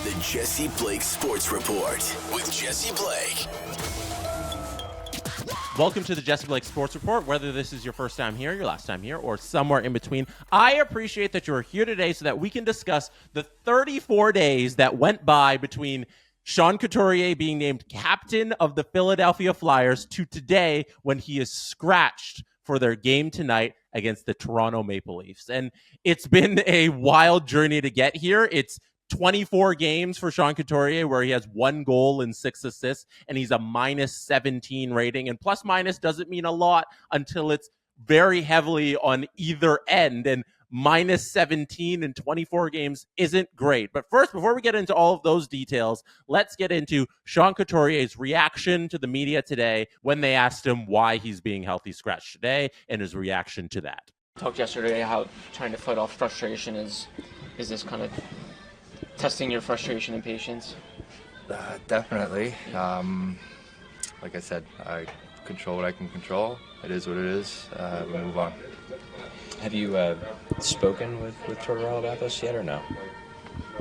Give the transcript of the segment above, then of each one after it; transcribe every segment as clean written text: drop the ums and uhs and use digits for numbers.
The Jesse Blake Sports Report with Jesse Blake. Welcome to the Jesse Blake Sports Report. Whether this is your first time here, your last time here, or somewhere in between, I appreciate that you're here today so that we can discuss the 34 days that went by between Sean Couturier being named captain of the Philadelphia Flyers to today when he is scratched for their game tonight against the Toronto Maple Leafs. And it's been a wild journey to get here. It's 24 games for Sean Couturier where he has 1 goal and 6 assists, and he's a minus 17 rating. And plus minus doesn't mean a lot until it's very heavily on either end. And minus 17 in 24 games isn't great. But first, before we get into all of those details, let's get into Sean Couturier's reaction to the media today when they asked him why he's being healthy scratched today and his reaction to that. Talked yesterday how trying to fight off frustration is this kind of testing your frustration and patience? Definitely. Like I said, I control what I can control. It is what it is. We move on. Have you spoken with Tortorella about this yet or no?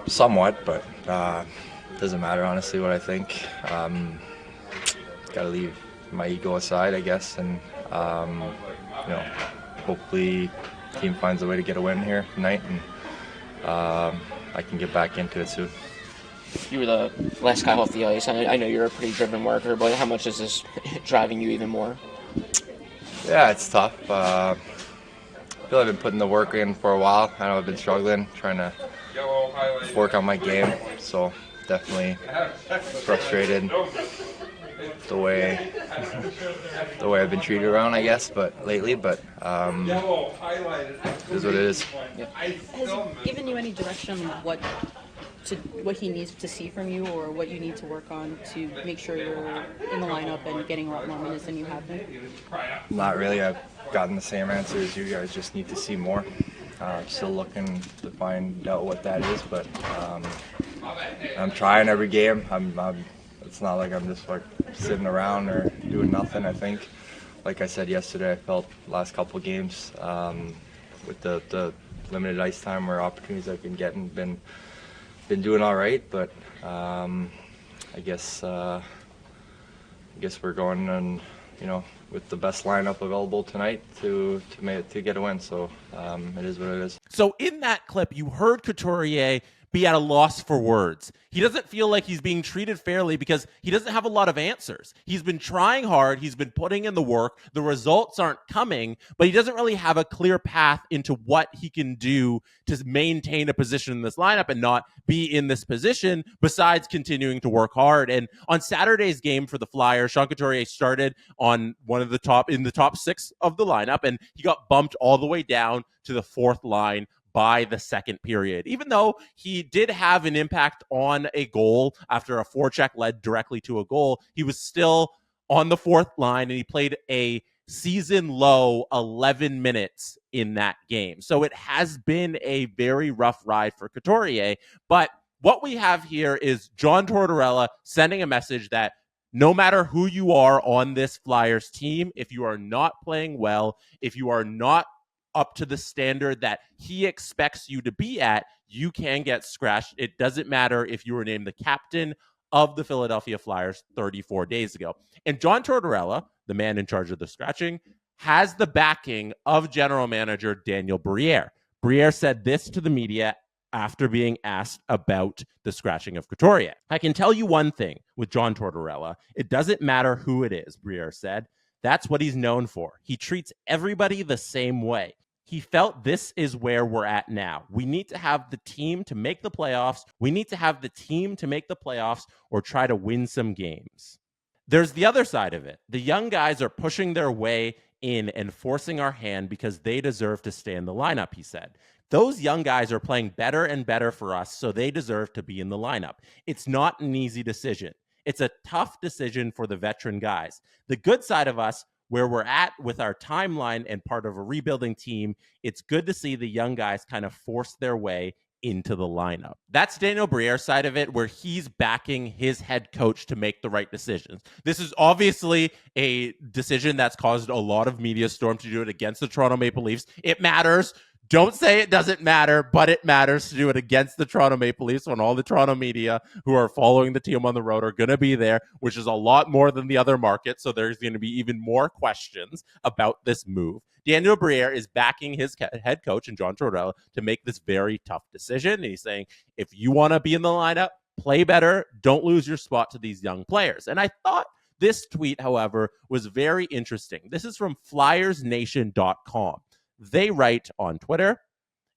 Somewhat, but doesn't matter honestly what I think. Got to leave my ego aside, I guess, and hopefully team finds a way to get a win here tonight, and I can get back into it soon. You were the last guy off the ice. I know you're a pretty driven worker, but how much is this driving you even more? Yeah, it's tough. I feel I've been putting the work in for a while. I know I've been struggling, trying to work on my game, so definitely frustrated the way I've been treated around, I guess, but lately, but it is what it is. Yeah. Has he given you any direction on what he needs to see from you or what you need to work on to make sure you're in the lineup and getting a lot more minutes than you have been? Not really. I've gotten the same answer as you guys. Just need to see more. Still looking to find out what that is, but I'm trying every game. It's not like I'm just like sitting around or doing nothing. I think, like I said yesterday, I felt last couple of games with the limited ice time or opportunities I've been getting, been doing all right. But I guess we're going and with the best lineup available tonight to get a win. So it is what it is. So in that clip, you heard Couturier be at a loss for words. He doesn't feel like he's being treated fairly because he doesn't have a lot of answers. He's been trying hard. He's been putting in the work. The results aren't coming, but he doesn't really have a clear path into what he can do to maintain a position in this lineup and not be in this position besides continuing to work hard. And on Saturday's game for the Flyers, Sean Couturier started on in the top 6 of the lineup, and he got bumped all the way down to the 4th line by the second period. Even though he did have an impact on a goal after a forecheck led directly to a goal, he was still on the 4th line, and he played a season low 11 minutes in that game. So it has been a very rough ride for Couturier. But what we have here is John Tortorella sending a message that no matter who you are on this Flyers team, if you are not playing well, if you are not up to the standard that he expects you to be at, you can get scratched. It doesn't matter if you were named the captain of the Philadelphia Flyers 34 days ago. And John Tortorella, the man in charge of the scratching, has the backing of general manager Daniel Briere. Briere said this to the media after being asked about the scratching of Couturier. I can tell you one thing with John Tortorella. It doesn't matter who it is, Briere said. That's what he's known for. He treats everybody the same way. He felt this is where we're at now. We need to have the team to make the playoffs. We need to have the team to make the playoffs or try to win some games. There's the other side of it. The young guys are pushing their way in and forcing our hand because they deserve to stay in the lineup, he said. Those young guys are playing better and better for us, so they deserve to be in the lineup. It's not an easy decision. It's a tough decision for the veteran guys. The good side of us, where we're at with our timeline and part of a rebuilding team, it's good to see the young guys kind of force their way into the lineup. That's Daniel Briere's side of it, where he's backing his head coach to make the right decisions. This is obviously a decision that's caused a lot of media storm to do it against the Toronto Maple Leafs. It matters. Don't say it doesn't matter, but it matters to do it against the Toronto Maple Leafs when all the Toronto media who are following the team on the road are going to be there, which is a lot more than the other markets. So there's going to be even more questions about this move. Daniel Briere is backing his head coach and John Tortorella to make this very tough decision. And he's saying, if you want to be in the lineup, play better. Don't lose your spot to these young players. And I thought this tweet, however, was very interesting. This is from FlyersNation.com. They write on Twitter,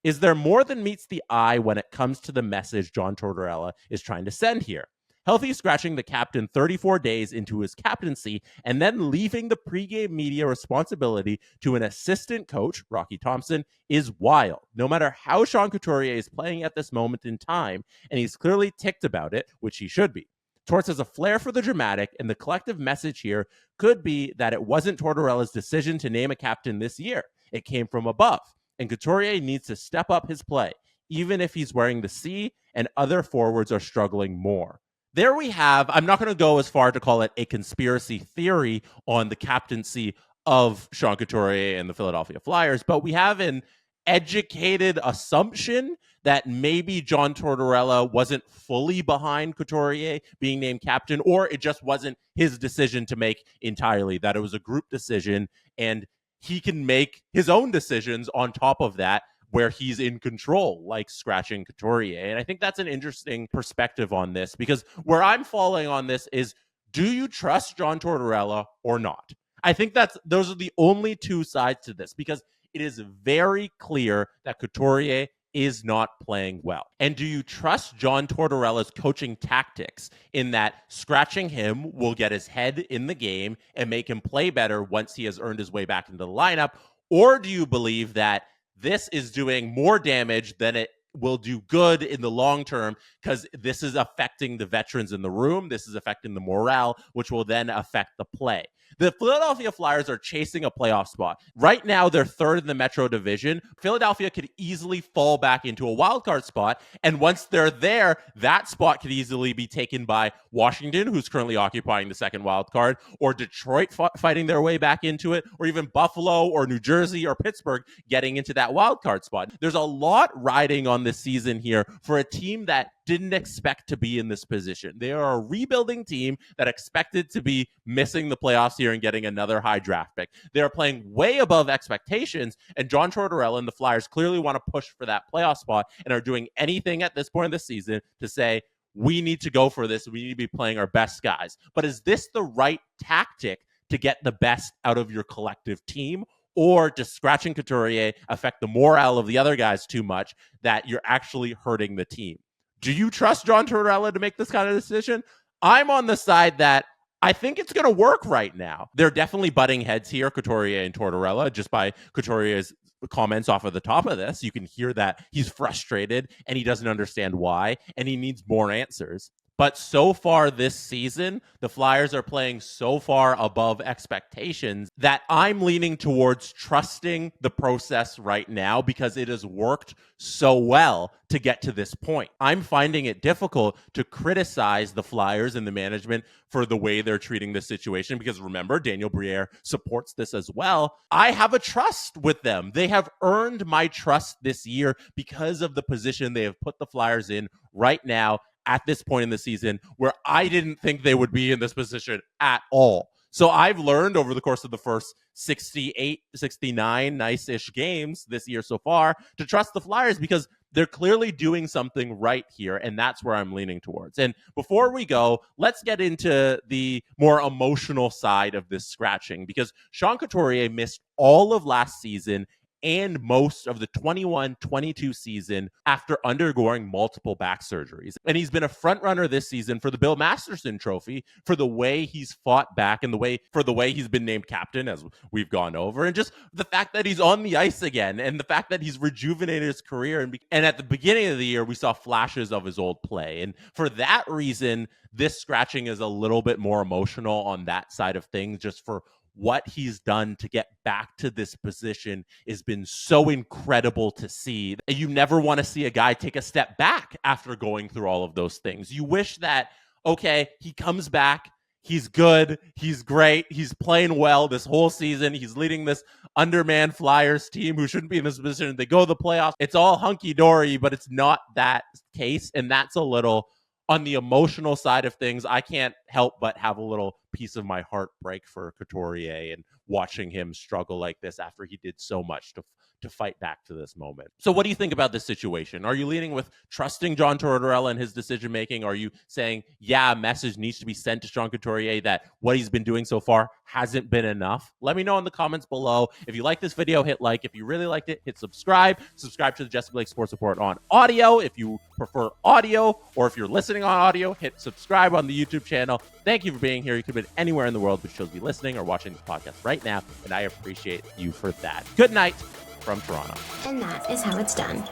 is there more than meets the eye when it comes to the message John Tortorella is trying to send here? Healthy scratching the captain 34 days into his captaincy and then leaving the pregame media responsibility to an assistant coach, Rocky Thompson, is wild. No matter how Sean Couturier is playing at this moment in time, and he's clearly ticked about it, which he should be. Torts has a flair for the dramatic, and the collective message here could be that it wasn't Tortorella's decision to name a captain this year. It came from above, and Couturier needs to step up his play, even if he's wearing the C and other forwards are struggling more. There we have, I'm not going to go as far to call it a conspiracy theory on the captaincy of Sean Couturier and the Philadelphia Flyers, but we have an educated assumption that maybe John Tortorella wasn't fully behind Couturier being named captain, or it just wasn't his decision to make entirely, that it was a group decision, and he can make his own decisions on top of that where he's in control, like scratching Couturier. And I think that's an interesting perspective on this, because where I'm falling on this is, do you trust John Tortorella or not? I think those are the only two sides to this, because it is very clear that Couturier is not playing well. And do you trust John Tortorella's coaching tactics in that scratching him will get his head in the game and make him play better once he has earned his way back into the lineup? Or do you believe that this is doing more damage than it will do good in the long term, because this is affecting the veterans in the room, this is affecting the morale, which will then affect the play? The Philadelphia Flyers are chasing a playoff spot. Right now, they're third in the Metro Division. Philadelphia could easily fall back into a wildcard spot, and once they're there, that spot could easily be taken by Washington, who's currently occupying the second wildcard, or Detroit fighting their way back into it, or even Buffalo or New Jersey or Pittsburgh getting into that wildcard spot. There's a lot riding on this season here for a team that didn't expect to be in this position. They are a rebuilding team that expected to be missing the playoffs here and getting another high draft pick. They are playing way above expectations, and John Tortorella and the Flyers clearly want to push for that playoff spot and are doing anything at this point in the season to say, we need to go for this. We need to be playing our best guys. But is this the right tactic to get the best out of your collective team? Or does scratching Couturier affect the morale of the other guys too much that you're actually hurting the team? Do you trust John Tortorella to make this kind of decision? I'm on the side that I think it's going to work right now. They're definitely butting heads here, Couturier and Tortorella, just by Couturier's comments off of the top of this. You can hear that he's frustrated and he doesn't understand why, and he needs more answers. But so far this season, the Flyers are playing so far above expectations that I'm leaning towards trusting the process right now, because it has worked so well to get to this point. I'm finding it difficult to criticize the Flyers and the management for the way they're treating this situation, because remember, Daniel Briere supports this as well. I have a trust with them. They have earned my trust this year because of the position they have put the Flyers in right now, at this point in the season, where I didn't think they would be in this position at all. So I've learned over the course of the first 68, 69 nice-ish games this year so far to trust the Flyers, because they're clearly doing something right here, and that's where I'm leaning towards. And before we go, let's get into the more emotional side of this scratching, because Sean Couturier missed all of last season and most of the 21-22 season after undergoing multiple back surgeries. And he's been a front runner this season for the Bill Masterson Trophy for the way he's fought back and for the way he's been named captain, as we've gone over, and just the fact that he's on the ice again, and the fact that he's rejuvenated his career. And at the beginning of the year, we saw flashes of his old play. And for that reason, this scratching is a little bit more emotional on that side of things, just for what he's done to get back to this position has been so incredible to see. You never want to see a guy take a step back after going through all of those things. You wish that, okay, he comes back, He's good. He's great. He's playing well this whole season. He's leading this undermanned Flyers team who shouldn't be in this position. They go to the playoffs. It's all hunky-dory, but it's not that case, and that's a little on the emotional side of things. I can't help but have a little piece of my heart break for Couturier and watching him struggle like this after he did so much to fight back to this moment. So what do you think about this situation? Are you leaning with trusting John Tortorella and his decision-making? Are you saying, yeah, a message needs to be sent to Sean Couturier that what he's been doing so far hasn't been enough? Let me know in the comments below. If you like this video, hit like. If you really liked it, hit subscribe. Subscribe to the Jesse Blake Sports Report on audio if you prefer audio, or if you're listening on audio, hit subscribe on the YouTube channel. Thank you for being here. You could have been anywhere in the world, but you chose to be listening or watching the podcast right now, and I appreciate you for that. Good night from Toronto. And that is how it's done.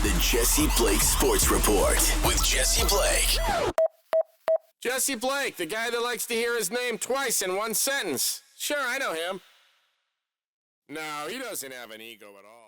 The Jesse Blake Sports Report with Jesse Blake. Jesse Blake, the guy that likes to hear his name twice in one sentence. Sure, I know him. No, he doesn't have an ego at all.